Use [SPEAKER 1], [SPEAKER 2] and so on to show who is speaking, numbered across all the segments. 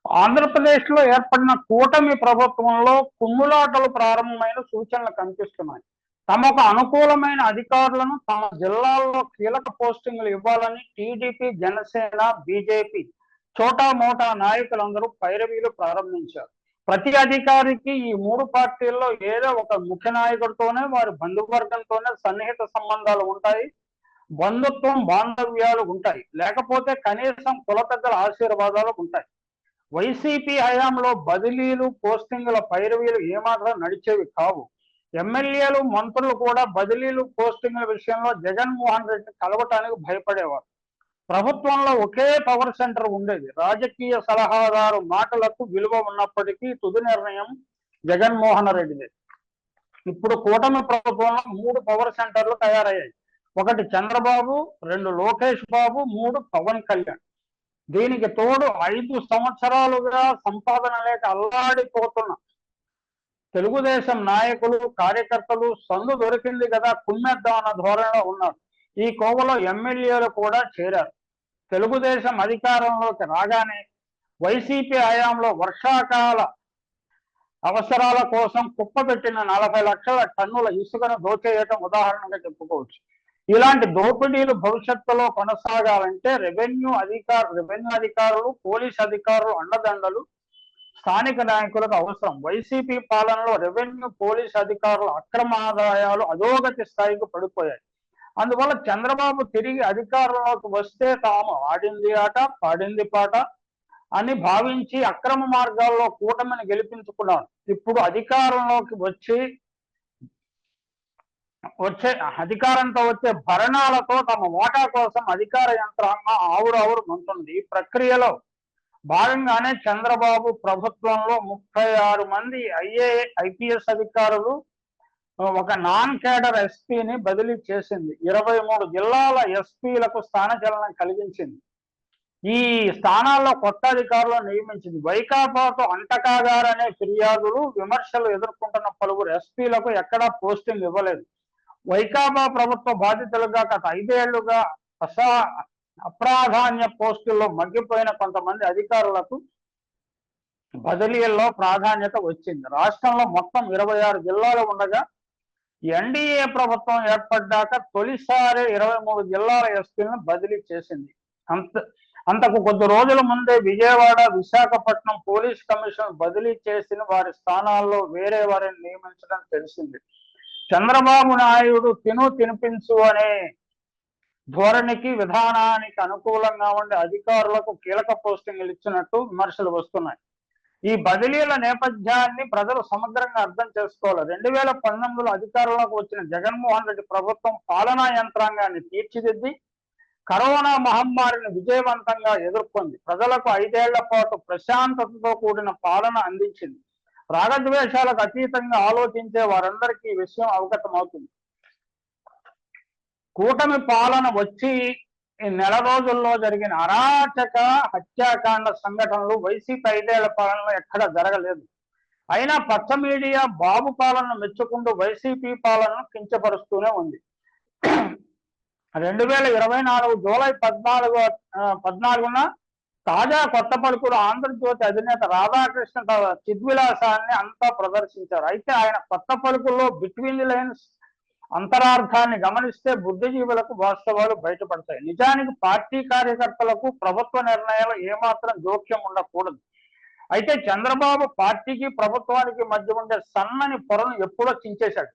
[SPEAKER 1] ఆంధ్రప్రదేశ్లో ఏర్పడిన కూటమి ప్రభుత్వంలో కుమ్ములాటలు ప్రారంభమైన సూచనలు కనిపిస్తున్నాయి. తమకు అనుకూలమైన అధికారులను తమ జిల్లాల్లో కీలక పోస్టింగ్లు ఇవ్వాలని టీడీపీ, జనసేన, బీజేపీ చోటా మోటా నాయకులందరూ పైరవీలు ప్రారంభించారు. ప్రతి అధికారికి ఈ మూడు పార్టీల్లో ఏదో ఒక ముఖ్య నాయకుడితోనే, వారి బంధువర్గంతోనే సన్నిహిత సంబంధాలు ఉంటాయి. బంధుత్వం, బాంధవ్యాలు ఉంటాయి. లేకపోతే కనీసం కుల పెద్దల ఆశీర్వాదాలు ఉంటాయి. వైసీపీ హయాంలో బదిలీలు, పోస్టింగుల పైరవీలు ఏమాత్రం నడిచేవి కావు. ఎమ్మెల్యేలు, మంత్రులు కూడా బదిలీలు, పోస్టింగుల విషయంలో జగన్మోహన్ రెడ్డిని కలవటానికి భయపడేవారు. ప్రభుత్వంలో ఒకే పవర్ సెంటర్ ఉండేది. రాజకీయ సలహాదారు మాటలకు విలువ ఉన్నప్పటికీ తుది నిర్ణయం జగన్మోహన్ రెడ్డిదే. ఇప్పుడు కూటమి ప్రభుత్వంలో 3 పవర్ సెంటర్లు తయారయ్యాయి. 1 చంద్రబాబు, 2 లోకేష్ బాబు, 3 పవన్ కళ్యాణ్. దీనికి తోడు 5 సంవత్సరాలుగా సంపాదన లేక అల్లాడిపోతున్న తెలుగుదేశం నాయకులు, కార్యకర్తలు సందు దొరికింది కదా కుమ్మేద్దాం అన్న ధోరణిలో ఉన్నారు. ఈ కోవలో ఎమ్మెల్యేలు కూడా చేరారు. తెలుగుదేశం అధికారంలోకి రాగానే వైసీపీ హయాంలో వర్షాకాల అవసరాల కోసం కుప్పబెట్టిన 40 లక్షల టన్నుల ఇసుకను దోచేయటం ఉదాహరణగా చెప్పుకోవచ్చు. ఇలాంటి దోపిడీలు భవిష్యత్తులో కొనసాగాలంటే రెవెన్యూ అధికారులు, పోలీస్ అధికారులు అండదండలు స్థానిక నాయకులకు అవసరం. వైసీపీ పాలనలో రెవెన్యూ, పోలీస్ అధికారుల అక్రమ ఆదాయాలు అధోగతి స్థాయికి పడిపోయాయి. అందువల్ల చంద్రబాబు తిరిగి అధికారంలోకి వస్తే తాము ఆడింది ఆట, పాడింది పాట అని భావించి అక్రమ మార్గాల్లో కూటమిని గెలిపించుకున్నారు. ఇప్పుడు అధికారంలోకి అధికారంతో వచ్చే భరణాలతో తమ వాటా కోసం అధికార యంత్రాంగం ఆవురావురు మంటుంది. ఈ ప్రక్రియలో భాగంగానే చంద్రబాబు ప్రభుత్వంలో 36 మంది ఐపీఎస్ అధికారులు, ఒక నాన్ కేడర్ ఎస్పీని బదిలీ చేసింది. 23 జిల్లాల ఎస్పీలకు స్థానచలనం కలిగించింది. ఈ స్థానాల్లో కొత్త అధికారులను నియమించింది. వైకాపాతో అంటకాగారనే ఫిర్యాదులు, విమర్శలు ఎదుర్కొంటున్న పలువురు ఎస్పీలకు ఎక్కడా పోస్టింగ్ ఇవ్వలేదు. వైకాపా ప్రభుత్వ బాధితులుగా గత 5 ఏళ్లుగా అప్రాధాన్య పోస్టుల్లో మగ్గిపోయిన కొంతమంది అధికారులకు బదిలీల్లో ప్రాధాన్యత వచ్చింది. రాష్ట్రంలో మొత్తం 26 జిల్లాలు ఉండగా ఎన్డీఏ ప్రభుత్వం ఏర్పడ్డాక తొలిసారి 23 జిల్లాల ఎస్పీలను బదిలీ చేసింది. అంతకు కొద్ది రోజుల ముందే విజయవాడ, విశాఖపట్నం పోలీస్ కమిషన్ బదిలీ చేసిన వారి స్థానాల్లో వేరే వారిని నియమించడం తెలిసింది. చంద్రబాబు నాయుడు తినిపించు అనే ధోరణికి, విధానానికి అనుకూలంగా ఉండే అధికారులకు కీలక పోస్టింగ్లు ఇచ్చినట్టు విమర్శలు వస్తున్నాయి. ఈ బదిలీల నేపథ్యాన్ని ప్రజలు సమగ్రంగా అర్థం చేసుకోవాలి. 2019లో అధికారంలోకి వచ్చిన జగన్మోహన్ రెడ్డి ప్రభుత్వం పాలనా యంత్రాంగాన్ని తీర్చిదిద్ది కరోనా మహమ్మారిని విజయవంతంగా ఎదుర్కొంది. ప్రజలకు 5 ఏళ్ల పాటు ప్రశాంతతతో కూడిన పాలన అందించింది. రాగద్వేషాలకు అతీతంగా ఆలోచించే వారందరికీ ఈ విషయం అవగతమవుతుంది. కూటమి పాలన వచ్చి నెల రోజుల్లో జరిగిన అరాచక, హత్యాకాండ సంఘటనలు వైసీపీ 5 ఏళ్ల పాలనలో ఎక్కడ జరగలేదు. అయినా పచ్చ మీడియా బాబు పాలనను మెచ్చుకుంటూ వైసీపీ పాలనను కించపరుస్తూనే ఉంది. 2024 జూలై 14న తాజా కొత్త పలుకులు ఆంధ్రజ్యోతి అధినేత రాధాకృష్ణ చిద్విలాసాన్ని అంతా ప్రదర్శించారు. అయితే ఆయన కొత్త పలుకుల్లో బిట్వీన్ ది లైన్స్ అంతరార్థాన్ని గమనిస్తే బుద్ధిజీవులకు వాస్తవాలు బయటపడతాయి. నిజానికి పార్టీ కార్యకర్తలకు ప్రభుత్వ నిర్ణయాలు ఏమాత్రం జోక్యం ఉండకూడదు. అయితే చంద్రబాబు పార్టీకి, ప్రభుత్వానికి మధ్య ఉండే సన్నని పొరను ఎప్పుడో చించేశాడు.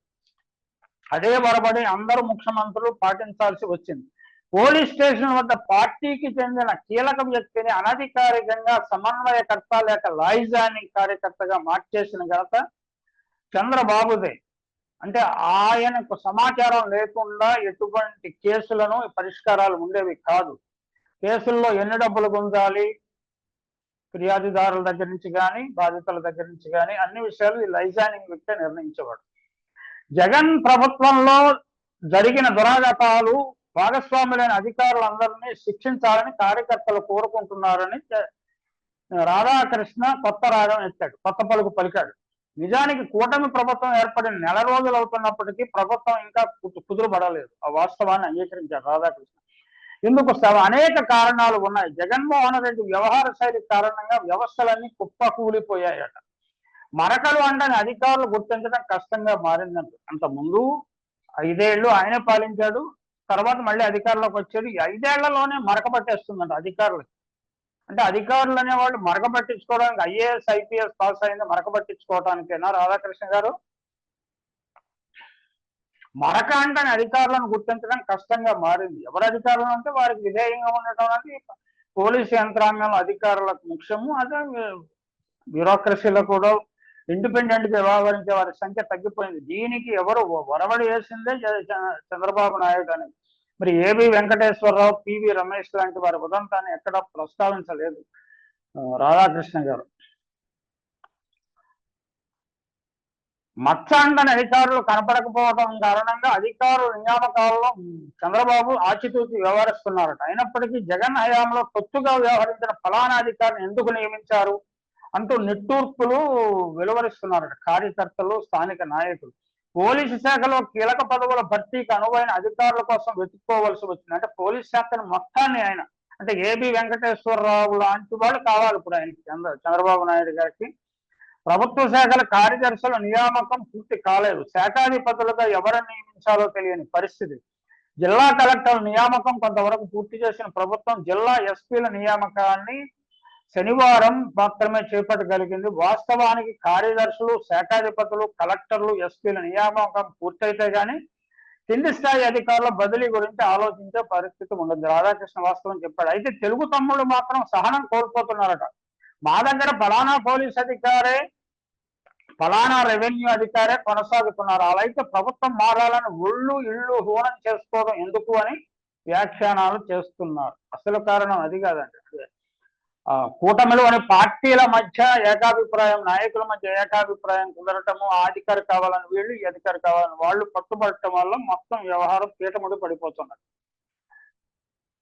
[SPEAKER 1] అదే వరబడి అందరూ ముఖ్యమంత్రులు పాటించాల్సి వచ్చింది. పోలీస్ స్టేషన్ వద్ద పార్టీకి చెందిన కీలక వ్యక్తిని అనధికారికంగా సమన్వయకర్త లేక లాయిజానింగ్ కార్యకర్తగా మార్చేసిన ఘనత చంద్రబాబుదే. అంటే ఆయనకు సమాచారం లేకుండా ఎటువంటి కేసులను పరిష్కారాలు ఉండేవి కాదు. కేసుల్లో ఎన్ని డబ్బులు గుంజాలి, ఫిర్యాదుదారుల దగ్గర నుంచి కానీ, బాధితుల దగ్గర నుంచి కానీ అన్ని విషయాలు ఈ లైజానింగ్ వ్యక్తే నిర్ణయించేవాడు. జగన్ ప్రభుత్వంలో జరిగిన దురాగతాలు, భాగస్వాములైన అధికారులందరినీ శిక్షించాలని కార్యకర్తలు కోరుకుంటున్నారని రాధాకృష్ణ కొత్త రాగం ఎత్తాడు, కొత్త పలుకు పలికాడు. నిజానికి కూటమి ప్రభుత్వం ఏర్పడిన నెల రోజులు అవుతున్నప్పటికీ ప్రభుత్వం ఇంకా కుదురుపడలేదు. ఆ వాస్తవాన్ని అంగీకరించారు రాధాకృష్ణ. ఇందుకు అనేక కారణాలు ఉన్నాయి. జగన్మోహన్ రెడ్డి వ్యవహార శైలి కారణంగా వ్యవస్థలన్నీ కుప్పకూలిపోయాయట. మరకలు అండని అధికారులు గుర్తించడం కష్టంగా మారిందంట. అంత ముందు 5 ఏళ్ళు ఆయనే పాలించాడు, తర్వాత మళ్ళీ అధికారంలోకి వచ్చాడు. ఈ 5 ఏళ్లలోనే మరక పట్టేస్తుందంట అధికారులు. అంటే అధికారులు అనేవాళ్ళు మరక పట్టించుకోవడానికి IAS IPS పాస్ అయింది మరక పట్టించుకోవడానికేనా రాధాకృష్ణ గారు? మరక అంటని అధికారులను గుర్తించడం కష్టంగా మారింది. ఎవరు అధికారులు అంటే వారికి విధేయంగా ఉండటం అనేది పోలీసు యంత్రాంగంలో అధికారులకు ముఖ్యము. అదే బ్యూరోక్రసీలో కూడా ఇండిపెండెంట్ గా వ్యవహరించే వారి సంఖ్య తగ్గిపోయింది. దీనికి ఎవరు ఒరవడి వేసిందే చంద్రబాబు నాయుడు అని. మరి ఏబి వెంకటేశ్వరరావు, పివి రమేష్ లాంటి వారి ఉదంతాన్ని ఎక్కడ ప్రస్తావించలేదు రాధాకృష్ణ గారు. మచ్చ అంటని అధికారులు కనపడకపోవడం కారణంగా అధికారుల నియామకాలలో చంద్రబాబు ఆచితూచి వ్యవహరిస్తున్నారట. అయినప్పటికీ జగన్ హయాంలో కొత్తగా వ్యవహరించిన ఫలానా అధికారిని ఎందుకు నియమించారు అంటూ నిట్టూర్పులు వెలువరిస్తున్నారట కార్యకర్తలు, స్థానిక నాయకులు. పోలీసు శాఖలో కీలక పదవుల భర్తీకి అనువైన అధికారుల కోసం వెతుక్కోవలసి వచ్చింది. అంటే పోలీస్ శాఖను మొత్తాన్ని ఆయన అంటే ఏబి వెంకటేశ్వరరావు లాంటి వాళ్ళు కావాలి ఇప్పుడు ఆయనకి, చంద్రబాబు నాయుడు గారికి. ప్రభుత్వ శాఖల కార్యదర్శుల నియామకం పూర్తి కాలేదు. శాఖాధిపతులుగా ఎవరిని నియమించాలో తెలియని పరిస్థితి. జిల్లా కలెక్టర్ల నియామకం కొంతవరకు పూర్తి చేసిన ప్రభుత్వం జిల్లా ఎస్పీల నియామకాన్ని శనివారం మాత్రమే చేపట్టగలిగింది. వాస్తవానికి కార్యదర్శులు, శాఖాధిపతులు, కలెక్టర్లు, ఎస్పీల నియామకం పూర్తయితే గానీ కింది స్థాయి అధికారుల బదిలీ గురించి ఆలోచించే పరిస్థితి ఉండదు. రాధాకృష్ణ వాస్తవం చెప్పాడు. అయితే తెలుగు తమ్ముళ్ళు మాత్రం సహనం కోల్పోతున్నారట. మా దగ్గర ఫలానా పోలీస్ అధికారే, ఫలానా రెవెన్యూ అధికారే కొనసాగుతున్నారు. అలా అయితే ప్రభుత్వం మారాలని ఒళ్ళు ఇళ్ళు హూనం చేసుకోవడం ఎందుకు అని వ్యాఖ్యానాలు చేస్తున్నారు. అసలు కారణం అది కాదండి. కూటమిలోని పార్టీల మధ్య ఏకాభిప్రాయం, నాయకుల మధ్య ఏకాభిప్రాయం కుదరటము, ఆ అధికారి కావాలని వీళ్ళు, ఈ అధికారి కావాలని వాళ్ళు పట్టుబడటం వల్ల మొత్తం వ్యవహారం పీటముడి పడిపోతున్నది.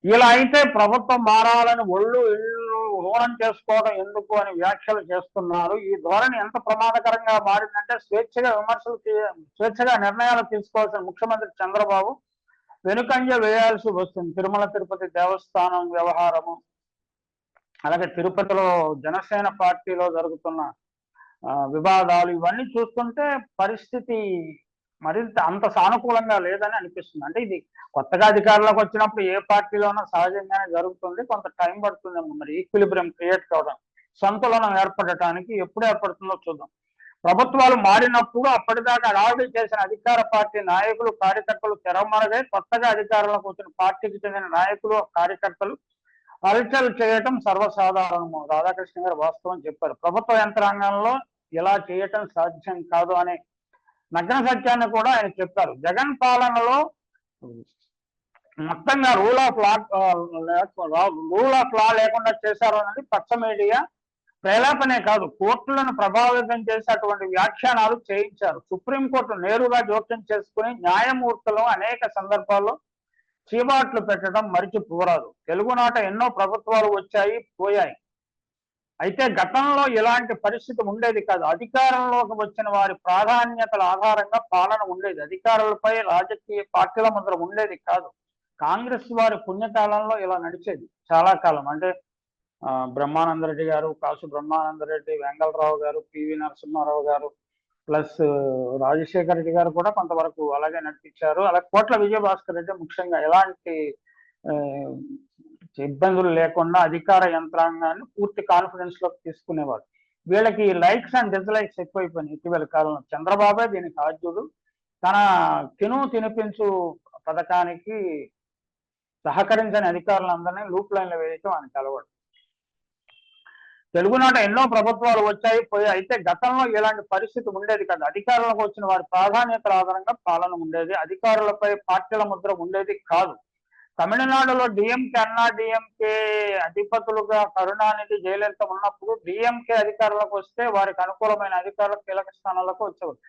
[SPEAKER 1] ఇలా అయితే ప్రభుత్వం మారాలని ఒళ్ళు ఇళ్ళు హోనం చేసుకోవడం ఎందుకు అని వ్యాఖ్యలు చేస్తున్నారు. ఈ ధోరణి ఎంత ప్రమాదకరంగా మారిందంటే స్వేచ్ఛగా నిర్ణయాలు తీసుకోవాల్సిన ముఖ్యమంత్రి చంద్రబాబు వెనుకంజ వేయాల్సి వస్తుంది. తిరుమల తిరుపతి దేవస్థానం వ్యవహారము, అలాగే తిరుపతిలో జనసేన పార్టీలో జరుగుతున్న వివాదాలు, ఇవన్నీ చూస్తుంటే పరిస్థితి మరింత అంత సానుకూలంగా లేదని అనిపిస్తుంది. అంటే ఇది కొత్తగా అధికారంలోకి వచ్చినప్పుడు ఏ పార్టీలోనో సహజంగానే జరుగుతుంది, కొంత టైం పడుతుందేమో. మరి ఈక్విలిబ్రియం క్రియేట్ కావడం, సంతులనం ఏర్పడటానికి ఎప్పుడు ఏర్పడుతుందో చూద్దాం. ప్రభుత్వాలు మారినప్పుడు అప్పటిదాకా అడావిడి చేసిన అధికార పార్టీ నాయకులు, కార్యకర్తలు తెరమరుగై కొత్తగా అధికారంలోకి వచ్చిన పార్టీకి చెందిన నాయకులు, కార్యకర్తలు హల్చల్ చేయటం సర్వసాధారణము. రాధాకృష్ణ గారు వాస్తవం చెప్పారు. ప్రభుత్వ యంత్రాంగంలో ఇలా చేయటం సాధ్యం కాదు అనే నగ్న సత్యాన్ని కూడా ఆయన చెప్పారు. జగన్ పాలనలో మొత్తంగా రూల్ ఆఫ్ లా లేకుండా చేశారు అన్నది పచ్చ మీడియా ప్రేలాపనే కాదు, కోర్టులను ప్రభావితం చేసి అటువంటి వ్యాఖ్యానాలు చేయించారు. సుప్రీంకోర్టు నేరుగా జోక్యం చేసుకుని న్యాయమూర్తులు అనేక సందర్భాల్లో చీబాట్లు పెట్టడం మరిచిపోరాదు. తెలుగునాట ఎన్నో ప్రభుత్వాలు వచ్చాయి, పోయాయి. అయితే గతంలో ఇలాంటి పరిస్థితి ఉండేది కాదు. అధికారంలోకి వచ్చిన వారి ప్రాధాన్యతల ఆధారంగా పాలన ఉండేది. అధికారులపై రాజకీయ పార్టీల ముద్ర ఉండేది కాదు. కాంగ్రెస్ వారి పుణ్యకాలంలో ఇలా నడిచేది చాలా కాలం. అంటే బ్రహ్మానందరెడ్డి గారు, కాసు బ్రహ్మానందరెడ్డి, వెంగళరావు గారు, పివి నరసింహారావు గారు, ప్లస్ రాజశేఖర రెడ్డి గారు కూడా కొంతవరకు అలాగే నడిపించారు. అలాగే కోట్ల విజయభాస్కర్ రెడ్డి ముఖ్యంగా ఎలాంటి ఇబ్బందులు లేకుండా అధికార యంత్రాంగాన్ని పూర్తి కాన్ఫిడెన్స్ లోకి తీసుకునేవారు. వీళ్ళకి లైక్స్ అండ్ డిస్లైక్స్ ఎక్కువైపోయినాయి ఇటీవల కాలంలో. చంద్రబాబే దీనికి ఆద్యుడు. తన తినిపించు పథకానికి సహకరించని అధికారులందరినీ లూప్ లైన్లో వేయటం ఆయనకు అలవాటు. తెలుగునాట ఎన్నో ప్రభుత్వాలు వచ్చాయి, పోయాయి. అయితే గతంలో ఇలాంటి పరిస్థితి ఉండేది కాదు. అధికారంలోకి వచ్చిన వారి ప్రాధాన్యతల ఆధారంగా పాలన ఉండేది. అధికారులపై పార్టీల ముద్ర ఉండేది కాదు. తమిళనాడులో డిఎంకే, అన్నా డిఎంకే అధిపతులుగా కరుణానిధి, జయలలిత ఉన్నప్పుడు డిఎంకే అధికారులకు వస్తే వారికి అనుకూలమైన అధికారులు కీలక స్థానాలకు వచ్చేవారు.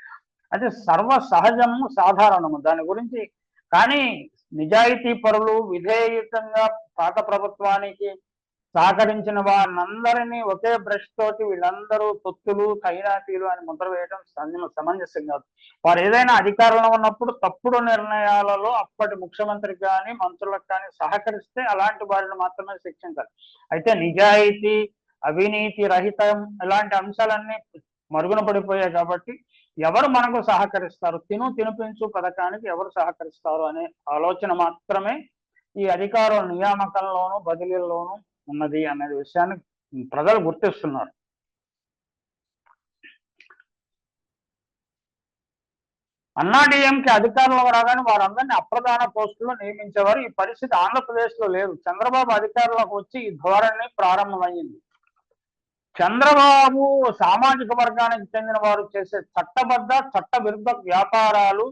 [SPEAKER 1] అది సర్వ సహజము, సాధారణము. దాని గురించి కానీ నిజాయితీ పరులు విధేయుతంగా పాత ప్రభుత్వానికి సహకరించిన వారినందరినీ ఒకే బ్రష్ తోటి వీళ్ళందరూ తొత్తులు ఖైరాతీలు అని ముద్ర వేయడం సమంజసం కాదు. వారు ఏదైనా అధికారంలో ఉన్నప్పుడు తప్పుడు నిర్ణయాలలో అప్పటి ముఖ్యమంత్రికి కానీ మంత్రులకు కానీ సహకరిస్తే అలాంటి వారిని మాత్రమే శిక్షించాలి. అయితే నిజాయితీ, అవినీతి రహితం ఇలాంటి అంశాలన్నీ మరుగున పడిపోయాయి కాబట్టి ఎవరు మనకు సహకరిస్తారు, తినిపించు పథకానికి ఎవరు సహకరిస్తారు అనే ఆలోచన మాత్రమే ఈ అధికారుల నియామకంలోనూ బదిలీల్లోనూ ఉన్నది అనే విషయాన్ని ప్రజలు గుర్తిస్తున్నారు. అన్నాడీఎంకే అధికారంలో రాగానే వారందరినీ అప్రధాన పోస్టుల్లో నియమించేవారు. ఈ పరిస్థితి ఆంధ్రప్రదేశ్ లో లేదు. చంద్రబాబు అధికారంలోకి వచ్చి ఈ ధోరణి ప్రారంభమైంది. చంద్రబాబు సామాజిక వర్గానికి చెందిన వారు చేసే చట్ట విరుద్ధ వ్యాపారాలకు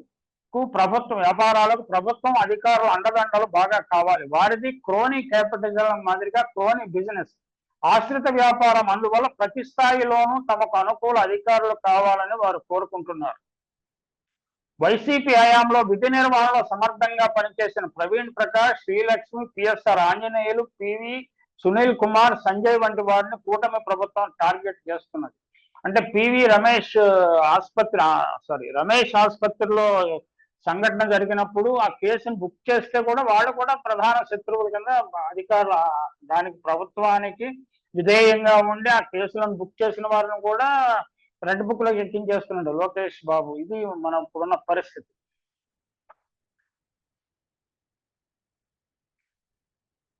[SPEAKER 1] ప్రభుత్వం అధికారులు అండదండలు బాగా కావాలి. వారిది క్రోనీ క్యాపిటలిజం మాదిరిగా క్రోనీ బిజినెస్, ఆశ్రిత వ్యాపారం. అందువల్ల ప్రతి స్థాయిలోనూ తమకు అనుకూల అధికారులు కావాలని వారు కోరుకుంటున్నారు. వైసీపీ హయాంలో విధి నిర్వహణలో సమర్థంగా పనిచేసిన ప్రవీణ్ ప్రకాష్, శ్రీలక్ష్మి, పిఎస్ఆర్ ఆంజనేయులు, పివి సునీల్ కుమార్, సంజయ్ వంటి వారిని కూటమి ప్రభుత్వం టార్గెట్ చేస్తున్నది. అంటే రమేష్ ఆసుపత్రిలో సంఘటన జరిగినప్పుడు ఆ కేసును బుక్ చేస్తే కూడా వాళ్ళు కూడా ప్రధాన శత్రువుల కింద అధికారులు దానికి ప్రభుత్వానికి విధేయంగా ఉండి ఆ కేసులను బుక్ చేసిన వారిని కూడా రెడ్ బుక్ లో ఎక్కించేస్తున్నాడు లోకేష్ బాబు. ఇది మనం ఇప్పుడున్న పరిస్థితి.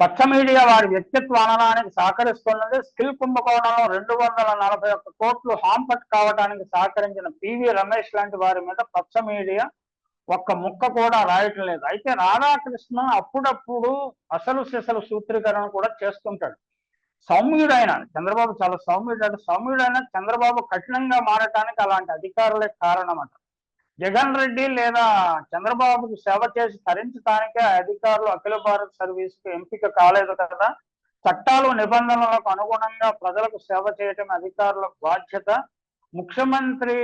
[SPEAKER 1] పచ్చ మీడియా వారి వ్యక్తిత్వ అనడానికి సహకరిస్తున్నది. స్కిల్ కుంభకోణంలో 241 కోట్లు హాంపట్ కావడానికి సహకరించిన పివి రమేష్ లాంటి వారి మీద పచ్చ మీడియా ఒక్క ముక్క కూడా రాయటం లేదు. అయితే రాధాకృష్ణ అప్పుడప్పుడు అసలు సిసలు సూత్రీకరణ కూడా చేస్తుంటాడు. సౌమ్యుడైన చంద్రబాబు చాలా సౌమ్యుడైన చంద్రబాబు కఠినంగా మారటానికి అలాంటి అధికారులే కారణమట. జగన్ రెడ్డి లేదా చంద్రబాబుకి సేవ చేసి తరించడానికే అధికారులు అఖిల భారత సర్వీస్కు ఎంపిక కాలేదు కదా. చట్టాలు నిబంధనలకు అనుగుణంగా ప్రజలకు సేవ చేయటం అధికారుల బాధ్యత. ముఖ్యమంత్రి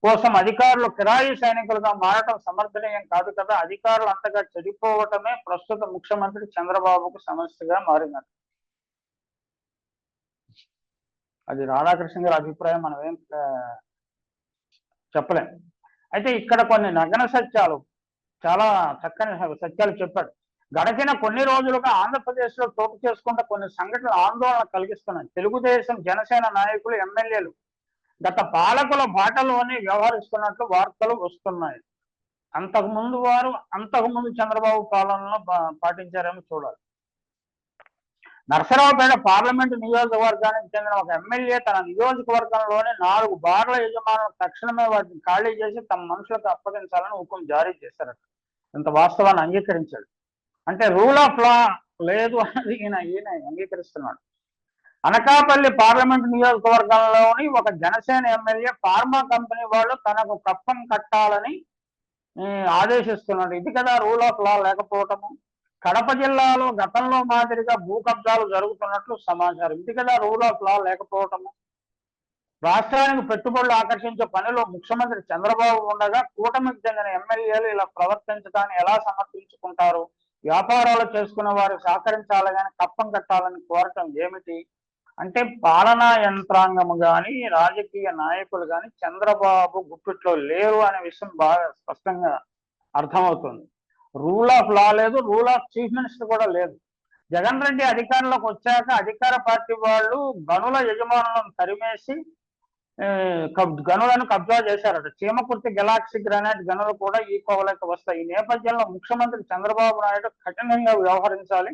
[SPEAKER 1] కోసం అధికారులు కిరాయి సైనికులుగా మారటం సమర్థనీయం కాదు కదా. అధికారులు అంతగా చెడిపోవటమే ప్రస్తుత ముఖ్యమంత్రి చంద్రబాబుకు సమస్యగా మారినట్టు. అది రాధాకృష్ణ గారి అభిప్రాయం, మనం ఏం చెప్పలేం. అయితే ఇక్కడ కొన్ని నగ్న సత్యాలు, చాలా చక్కని సత్యాలు చెప్పాడు. గడిచిన కొన్ని రోజులుగా ఆంధ్రప్రదేశ్లో చోటు చేసుకుంటే కొన్ని సంఘటనలు ఆందోళన కలిగిస్తున్నాయి. తెలుగుదేశం, జనసేన నాయకులు, ఎమ్మెల్యేలు గత పాలకుల బాటలోనే వ్యవహరిస్తున్నట్లు వార్తలు వస్తున్నాయి. అంతకుముందు చంద్రబాబు పాలనలో పాటించారేమో చూడాలి. నరసరావుపేట పార్లమెంటు నియోజకవర్గానికి చెందిన ఒక ఎమ్మెల్యే తన నియోజకవర్గంలోనే 4 బార్ల యజమానులు తక్షణమే వాటిని ఖాళీ చేసి తమ మనుషులకు అప్పగించాలని హుకుం జారీ చేశారట. ఇంత వాస్తవాన్ని అంగీకరించాడు. అంటే రూల్ ఆఫ్ లా లేదు అనేది ఈయన అంగీకరిస్తున్నాడు. అనకాపల్లి పార్లమెంటు నియోజకవర్గంలోని ఒక జనసేన ఎమ్మెల్యే ఫార్మా కంపెనీ వాళ్ళు తనకు కప్పం కట్టాలని ఆదేశిస్తున్నాడు. ఇది కదా రూల్ ఆఫ్ లా లేకపోవటము. కడప జిల్లాలో గతంలో మాదిరిగా భూ కబ్జాలు జరుగుతున్నట్లు సమాచారం. ఇది కదా రూల్ ఆఫ్ లా లేకపోవటము. రాష్ట్రానికి పెట్టుబడులు ఆకర్షించే పనిలో ముఖ్యమంత్రి చంద్రబాబు ఉండగా కూటమికి చెందిన ఎమ్మెల్యేలు ఇలా ప్రవర్తించడాన్ని ఎలా సమర్థించుకుంటారు? వ్యాపారాలు చేసుకునే వారు సహకరించాలి కానీ కప్పం కట్టాలని కోరటం ఏమిటి? అంటే పాలనా యంత్రాంగం కానీ రాజకీయ నాయకులు కానీ చంద్రబాబు గుప్పిట్లో లేరు అనే విషయం బాగా స్పష్టంగా అర్థమవుతుంది. రూల్ ఆఫ్ లా లేదు, రూల్ ఆఫ్ చీఫ్ మినిస్టర్ కూడా లేదు. జగన్ రెడ్డి అధికారంలోకి వచ్చాక అధికార పార్టీ వాళ్ళు గనుల యజమానులను తరిమేసి గనులను కబ్జా చేశారట. చీమకుర్తి గెలాక్సీ గ్రానైట్ గనులు కూడా ఈ కోవలకు వస్తాయి. ఈ నేపథ్యంలో ముఖ్యమంత్రి చంద్రబాబు నాయుడు కఠినంగా వ్యవహరించాలి.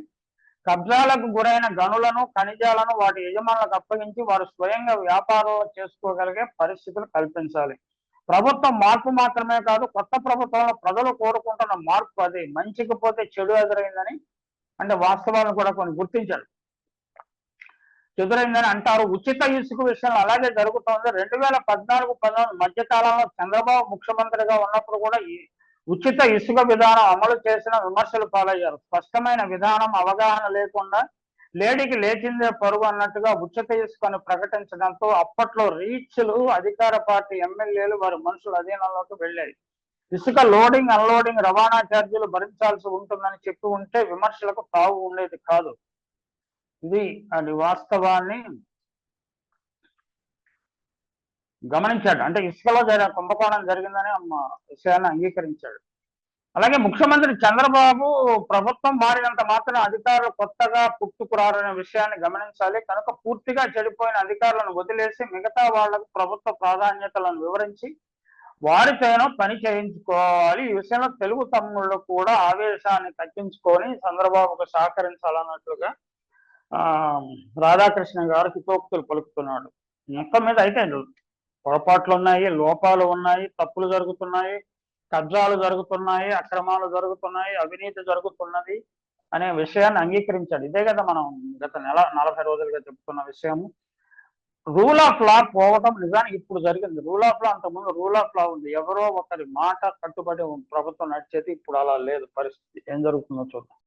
[SPEAKER 1] కబ్జాలకు గురైన గనులను, ఖనిజాలను వాటి యజమానులకు అప్పగించి వారు స్వయంగా వ్యాపారాలు చేసుకోగలిగే పరిస్థితులు కల్పించాలి. ప్రభుత్వం మార్పు మాత్రమే కాదు, కొత్త ప్రభుత్వంలో ప్రజలు కోరుకుంటున్న మార్పు అది. మంచికి పోతే చెడు ఎదురైందని, అంటే వాస్తవాలను కూడా కొన్ని గుర్తించారు. ఎదురైందని అంటారు. ఉచిత ఇసుక విషయంలో అలాగే జరుగుతోంది. 2014-15 మధ్యకాలంలో చంద్రబాబు ముఖ్యమంత్రిగా ఉన్నప్పుడు కూడా ఈ ఉచిత ఇసుక విధానం అమలు చేసిన విమర్శలు పాలయ్యారు. స్పష్టమైన విధానం, అవగాహన లేకుండా లేడికి లేచిందే పరుగు అన్నట్టుగా ఉచిత ఇసుకను ప్రకటించడంతో అప్పట్లో రీచ్లు అధికార పార్టీ ఎమ్మెల్యేలు వారి మనుషుల అధీనంలోకి వెళ్ళాయి. ఇసుక లోడింగ్, అన్లోడింగ్, రవాణా ఛార్జీలు భరించాల్సి ఉంటుందని చెప్పి ఉంటే విమర్శలకు తావు ఉండేది కాదు. ఇది అది వాస్తవాన్ని గమనించాడు. అంటే ఇసుకలో కుంభకోణం జరిగిందని విషయాన్ని అంగీకరించాడు. అలాగే ముఖ్యమంత్రి చంద్రబాబు ప్రభుత్వం మారినంత మాత్రం అధికారులు కొత్తగా పుట్టుకురారనే విషయాన్ని గమనించాలి. కనుక పూర్తిగా చెడిపోయిన అధికారులను వదిలేసి మిగతా వాళ్లకు ప్రభుత్వ ప్రాధాన్యతలను వివరించి వారితోనో పని చేయించుకోవాలి. ఈ విషయంలో తెలుగు తమ్ముళ్ళు కూడా ఆవేశాన్ని తగ్గించుకొని చంద్రబాబుకు సహకరించాలన్నట్లుగా రాధాకృష్ణ గారు హితోక్తులు పలుకుతున్నాడు. మొత్తం మీద అయితే పొరపాట్లు ఉన్నాయి, లోపాలు ఉన్నాయి, తప్పులు జరుగుతున్నాయి, కబ్జాలు జరుగుతున్నాయి, అక్రమాలు జరుగుతున్నాయి, అవినీతి జరుగుతున్నది అనే విషయాన్ని అంగీకరించాడు. ఇదే కదా మనం గత 40 రోజులుగా చెప్తున్న విషయము. రూల్ ఆఫ్ లా పోవటం నిజానికి ఇప్పుడు జరిగింది. రూల్ ఆఫ్ లా అంతకుముందు రూల్ ఆఫ్ లా ఉంది. ఎవరో ఒకరి మాట కట్టుబడి ప్రభుత్వం నడిచేది. ఇప్పుడు అలా లేదు పరిస్థితి. ఏం జరుగుతుందో చూద్దాం.